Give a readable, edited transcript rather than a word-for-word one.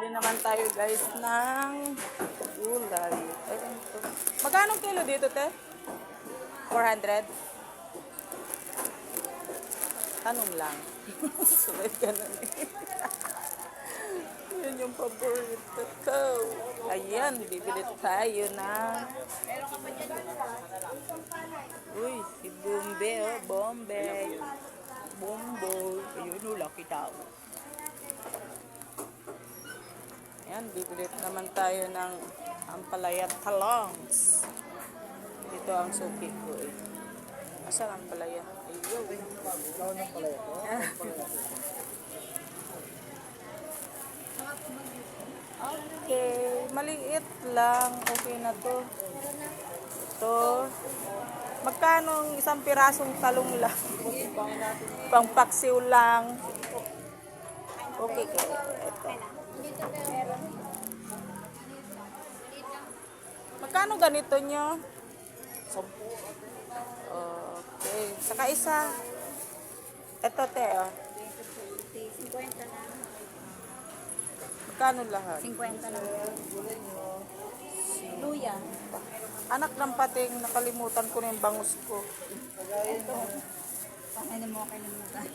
Bili naman tayo guys ng gulay. Ayun to. Magkano kilo dito, te? 400? Tanong lang. Sabay ganun eh. Yan yung paborito ko. Ayan, bibili tayo na. Uy, si Bombe, oh, Bombe. Bombo. Ayun, laki tao. Ayan, bibili naman tayo ng ampalaya talongs. Ito ang suki ko eh. Asan ang ampalaya? Ayun. Okay, maliit lang. Okay na to. Ito. Magkano ang isang pirasong talong lang? Pangpaksiw lang. Okay, kaya ito. Magkano ganito nyo? Okay. Saka isa. Ito, te, oh. 50 na. Magkano lahat? 50 na. Luya. Anak ng pating, nakalimutan ko na yung bangus ko. Ito. Ano mo kalimutan?